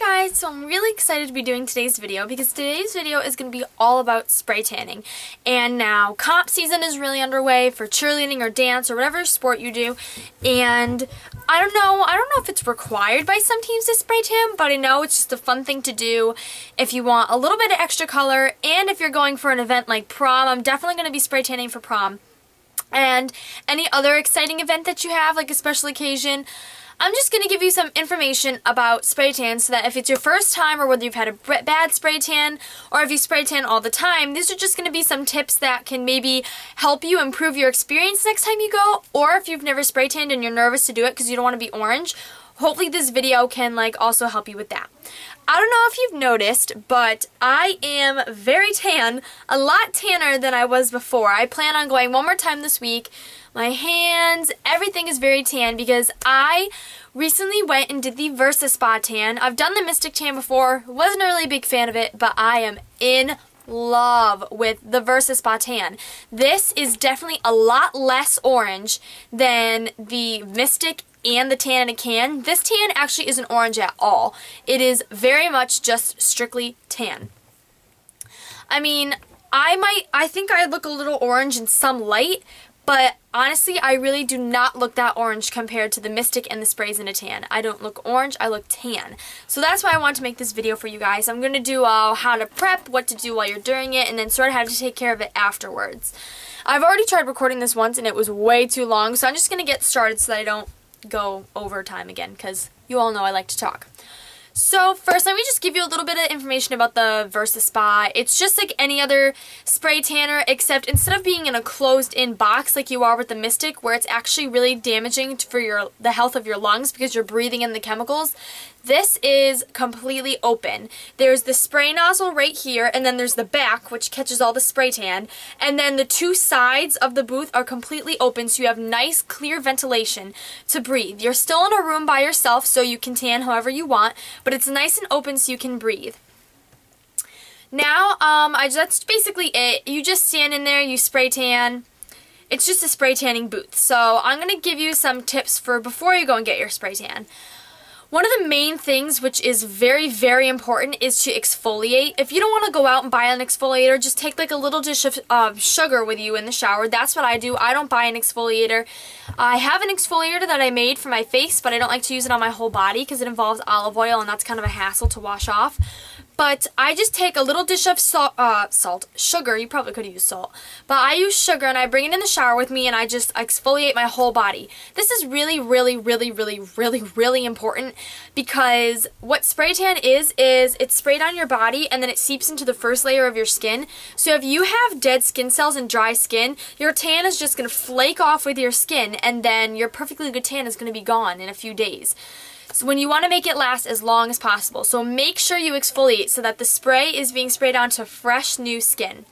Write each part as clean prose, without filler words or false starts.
guys, so I'm really excited to be doing today's video because today's video is going to be all about spray tanning. And now comp season is really underway for cheerleading or dance or whatever sport you do. And I don't know if it's required by some teams to spray tan, but I know it's just a fun thing to do if you want a little bit of extra color, and if you're going for an event like prom. I'm definitely going to be spray tanning for prom. And any other exciting event that you have, like a special occasion. I'm just going to give you some information about spray tan so that if it's your first time, or whether you've had a bad spray tan or if you spray tan all the time, these are just going to be some tips that can maybe help you improve your experience next time you go. Or if you've never spray tanned and you're nervous to do it because you don't want to be orange, hopefully this video can also help you with that. I don't know if you've noticed, but I am very tan, a lot tanner than I was before. I plan on going one more time this week. My hands, everything is very tan because I recently went and did the Versa Spa tan. I've done the Mystic tan before, wasn't a really big fan of it, but I am in love with the Versa Spa tan. This is definitely a lot less orange than the Mystic and the tan in a can. This tan actually isn't orange at all. It is very much just strictly tan. I mean, I think I look a little orange in some light, but honestly, I really do not look that orange compared to the Mystic and the sprays in a tan. I don't look orange, I look tan. So that's why I want to make this video for you guys. I'm going to do how to prep, what to do while you're doing it, and then sort of how to take care of it afterwards. I've already tried recording this once and it was way too long, so I'm just going to get started so that I don't go over time again, because you all know I like to talk. So first, let me just give you a little bit of information about the Versa Spa. It's just like any other spray tanner, except instead of being in a closed-in box like you are with the Mystic, where it's actually really damaging for the health of your lungs because you're breathing in the chemicals, this is completely open. There's the spray nozzle right here, and then there's the back, which catches all the spray tan, and then the two sides of the booth are completely open, so you have nice, clear ventilation to breathe. You're still in a room by yourself, so you can tan however you want, but it's nice and open so you can breathe. Now, that's basically it. You just stand in there, you spray tan. It's just a spray tanning booth. So I'm going to give you some tips for before you go and get your spray tan. One of the main things, which is very, very important, is to exfoliate. If you don't want to go out and buy an exfoliator, just take like a little dish of sugar with you in the shower. That's what I do. I don't buy an exfoliator. I have an exfoliator that I made for my face, but I don't like to use it on my whole body because it involves olive oil and that's kind of a hassle to wash off. But I just take a little dish of sugar. You probably could use salt. But I use sugar and I bring it in the shower with me and I just exfoliate my whole body. This is really, really, really, really, really, really important because what spray tan is it's sprayed on your body and then it seeps into the first layer of your skin. So if you have dead skin cells and dry skin, your tan is just going to flake off with your skin and then your perfectly good tan is going to be gone in a few days. So when you want to make it last as long as possible. So make sure you exfoliate so that the spray is being sprayed onto fresh new skin.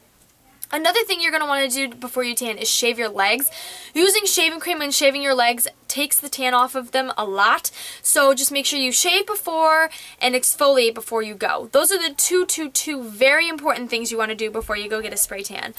Another thing you're going to want to do before you tan is shave your legs. Using shaving cream and shaving your legs takes the tan off of them a lot. So just make sure you shave before and exfoliate before you go. Those are the two very important things you want to do before you go get a spray tan.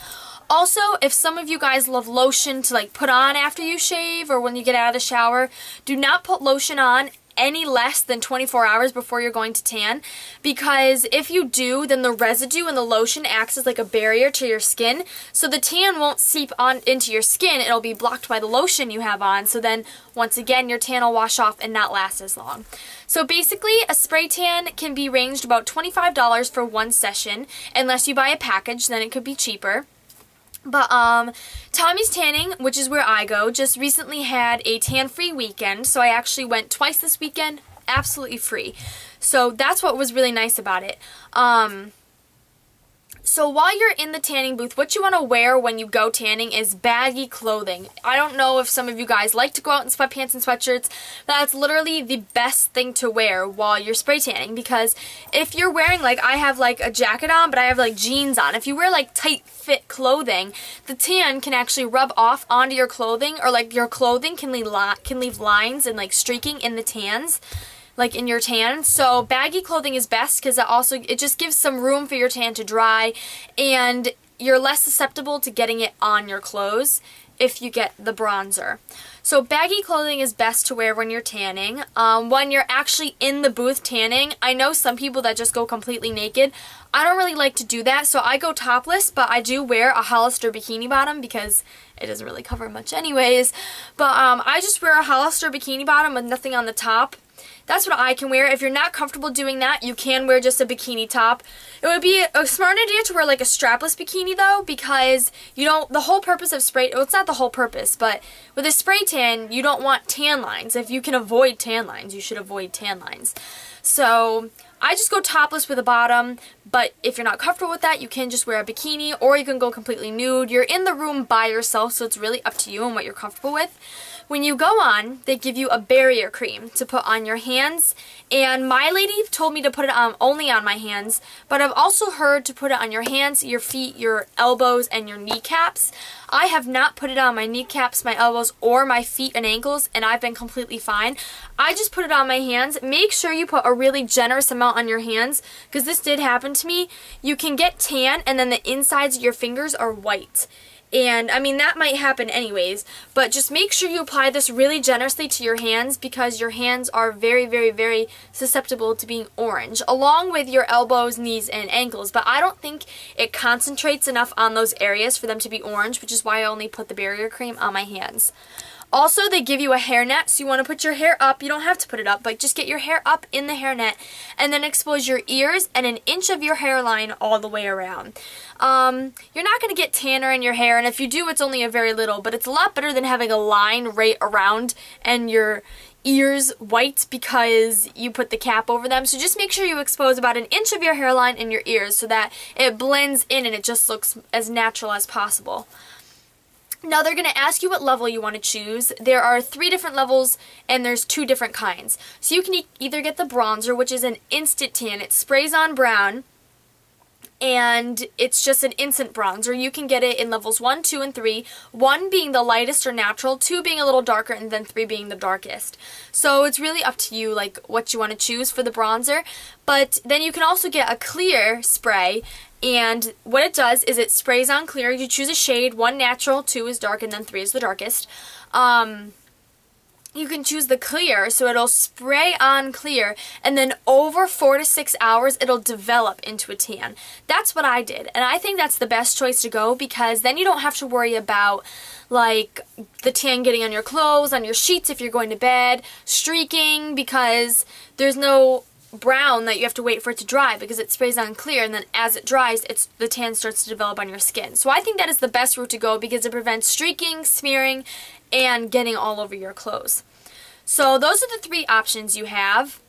Also, if some of you guys love lotion to put on after you shave or when you get out of the shower, do not put lotion on any less than 24 hours before you're going to tan, because if you do, then the residue in the lotion acts as like a barrier to your skin, so the tan won't seep on into your skin. It'll be blocked by the lotion you have on, so then once again your tan will wash off and not last as long. So basically, a spray tan can be ranged about $25 for one session, unless you buy a package, then it could be cheaper. But Tommy's Tanning, which is where I go, just recently had a tan-free weekend, so I actually went twice this weekend, absolutely free. So that's what was really nice about it. So while you're in the tanning booth, what you want to wear when you go tanning is baggy clothing. I don't know if some of you guys like to go out in sweatpants and sweatshirts, but that's literally the best thing to wear while you're spray tanning, because if you're wearing, I have a jacket on, but I have jeans on. If you wear tight fit clothing, the tan can actually rub off onto your clothing, or your clothing can leave lines and streaking in the tans. In your tan. So baggy clothing is best because it just gives some room for your tan to dry, and you're less susceptible to getting it on your clothes if you get the bronzer. So baggy clothing is best to wear when you're tanning. When you're actually in the booth tanning, I know some people that just go completely naked. I don't really like to do that, so I go topless, but I do wear a Hollister bikini bottom because it doesn't really cover much anyways. But I just wear a Hollister bikini bottom with nothing on the top. That's what I can wear. If you're not comfortable doing that, you can wear just a bikini top. It would be a smart idea to wear like a strapless bikini though, because you don't, the whole purpose of spray, well, it's not the whole purpose, but with a spray tan, you don't want tan lines. If you can avoid tan lines, you should avoid tan lines. So I just go topless with a bottom, but if you're not comfortable with that, you can just wear a bikini, or you can go completely nude. You're in the room by yourself, so it's really up to you and what you're comfortable with. When you go on, they give you a barrier cream to put on your hands, and my lady told me to put it on only on my hands, but I've also heard to put it on your hands, your feet, your elbows, and your kneecaps. I have not put it on my kneecaps, my elbows, or my feet and ankles, and I've been completely fine. I just put it on my hands. Make sure you put a really generous amount on your hands, because this did happen to me. You can get tan, and then the insides of your fingers are white. And, I mean, that might happen anyways, but just make sure you apply this really generously to your hands, because your hands are very, very, very susceptible to being orange, along with your elbows, knees, and ankles. But I don't think it concentrates enough on those areas for them to be orange, which is why I only put the barrier cream on my hands. Also, they give you a hairnet, so you want to put your hair up. You don't have to put it up, but just get your hair up in the hairnet, and then expose your ears and an inch of your hairline all the way around. You're not going to get tanner in your hair, and if you do, it's only a very little, but it's a lot better than having a line right around and your ears white because you put the cap over them. So just make sure you expose about an inch of your hairline and your ears so that it blends in and it just looks as natural as possible. Now they're going to ask you what level you want to choose. There are 3 different levels and there's 2 different kinds. So you can either get the bronzer, which is an instant tan. It sprays on brown and it's just an instant bronzer. You can get it in levels 1, 2, and 3. 1 being the lightest or natural, 2 being a little darker, and then 3 being the darkest. So it's really up to you, like, what you want to choose for the bronzer. But then you can also get a clear spray, and what it does is it sprays on clear. You choose a shade, 1 natural, 2 is dark, and then 3 is the darkest. You can choose the clear, so it'll spray on clear, and then over 4 to 6 hours, it'll develop into a tan. That's what I did, and I think that's the best choice to go, because then you don't have to worry about, like, the tan getting on your clothes, on your sheets if you're going to bed, streaking, because there's no brown that you have to wait for it to dry, because it sprays on clear, and then as it dries, the tan starts to develop on your skin. So I think that is the best route to go, because it prevents streaking, smearing, and getting all over your clothes. So those are the 3 options you have.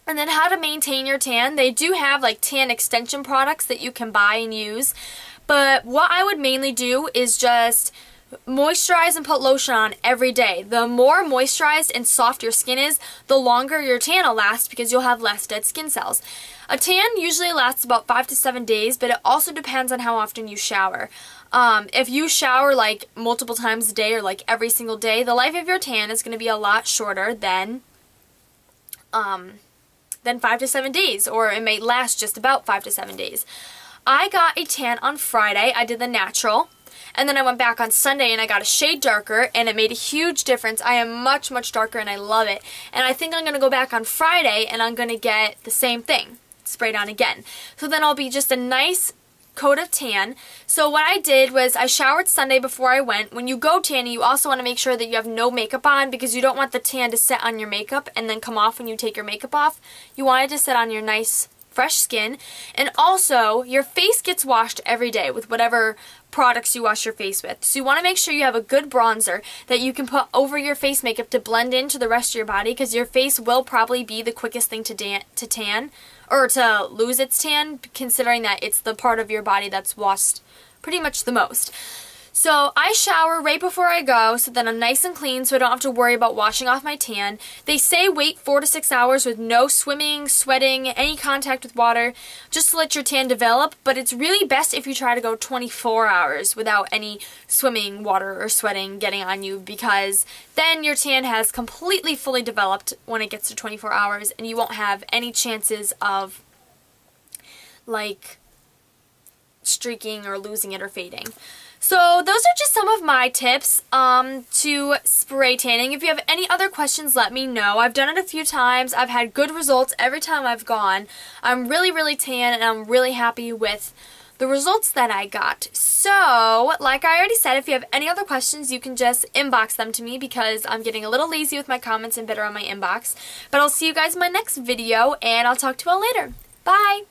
And then how to maintain your tan. They do have like tan extension products that you can buy and use. But what I would mainly do is just moisturize and put lotion on every day. The more moisturized and soft your skin is, the longer your tan will last, because you'll have less dead skin cells. A tan usually lasts about 5 to 7 days, but it also depends on how often you shower. If you shower like multiple times a day or like every single day, the life of your tan is going to be a lot shorter than 5 to 7 days, or it may last just about 5 to 7 days. I got a tan on Friday. I did the natural. And then I went back on Sunday and I got a shade darker, and it made a huge difference. I am much, much darker and I love it. And I think I'm going to go back on Friday and I'm going to get the same thing sprayed on again. So then I'll be just a nice coat of tan. So what I did was I showered Sunday before I went. When you go tanning, you also want to make sure that you have no makeup on, because you don't want the tan to set on your makeup and then come off when you take your makeup off. You want it to set on your nice fresh skin. And also, your face gets washed every day with whatever products you wash your face with. So you want to make sure you have a good bronzer that you can put over your face makeup to blend into the rest of your body, because your face will probably be the quickest thing to tan, or to lose its tan, considering that it's the part of your body that's washed pretty much the most. So I shower right before I go, so that I'm nice and clean, so I don't have to worry about washing off my tan. They say wait 4 to 6 hours with no swimming, sweating, any contact with water, just to let your tan develop. But it's really best if you try to go 24 hours without any swimming, water, or sweating getting on you, because then your tan has completely fully developed when it gets to 24 hours, and you won't have any chances of, like, streaking or losing it or fading. So those are just some of my tips to spray tanning. If you have any other questions, let me know. I've done it a few times. I've had good results every time I've gone. I'm really, really tan, and I'm really happy with the results that I got. So, like I already said, if you have any other questions, you can just inbox them to me because I'm getting a little lazy with my comments and bitter on my inbox. But I'll see you guys in my next video, and I'll talk to you all later. Bye!